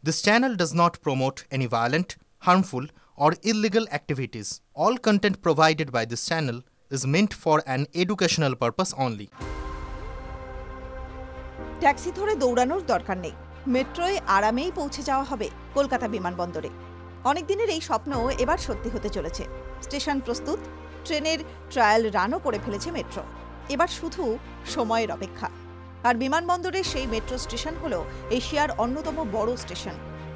This channel does not promote any violent, harmful, or illegal activities. All content provided by this channel is meant for an educational purpose only. Taxi ধরে দৌড়ানোর দরকার নেই, মেট্রোয় আরামেই পৌঁছে যাওয়া হবে কলকাতা বিমানবন্দরে। অনেক দিনের এই স্বপ্ন এবার সত্যি হতে চলেছে। স্টেশন প্রস্তুত, ট্রেনের ট্রায়াল রানও করে ফেলেছে মেট্রো। এবার শুধু সময়ের অপেক্ষা। আর বিমানবন্দরের সেই মেট্রো স্টেশন হলো এশিয়ার অন্যতম বড় স্টেশন।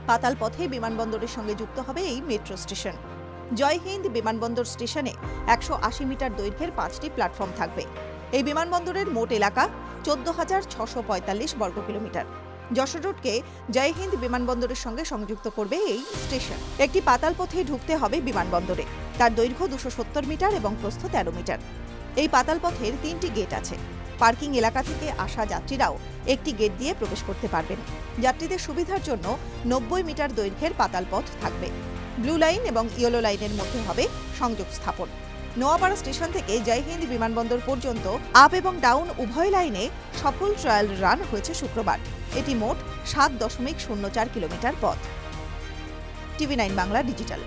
পাতাল পথে বিমানবন্দরের সঙ্গে যুক্ত হবে এই মেট্রো স্টেশন। জয় হিন্দ বিমানবন্দর স্টেশনে 180 মিটার দৈর্ঘ্যের 5টি প্ল্যাটফর্ম থাকবে। এই বিমানবন্দরের মোট এলাকা 14,645 বর্গ কিলোমিটার। যশোর রোডকে জয় হিন্দ বিমানবন্দরের সঙ্গে সংযুক্ত করবে এই স্টেশন। একটি পাতাল পথে ঢুকতে হবে বিমানবন্দরে। তার দৈর্ঘ্য 270 মিটার এবং প্রস্থ 13 মিটার। এই পাতাল পথের 3টি গেট আছে। পার্কিং এলাকা থেকে আসা যাত্রীরাও একটি গেট দিয়ে প্রবেশ করতে পারবেন। যাত্রীদের সুবিধার জন্য 90 মিটার দৈর্ঘ্যের পাতাল পথ থাকবে। ব্লু লাইন এবং ইয়েলো লাইনের মধ্যে হবে সংযোগ স্থাপন। নোয়াপাড়া স্টেশন থেকে জয় হিন্দ বিমানবন্দর পর্যন্ত আপ এবং ডাউন উভয় লাইনে সফল ট্রায়াল রান হয়েছে শুক্রবার। এটি মোট 7.04 কিলোমিটার পথ। টিভি9 বাংলা ডিজিটাল।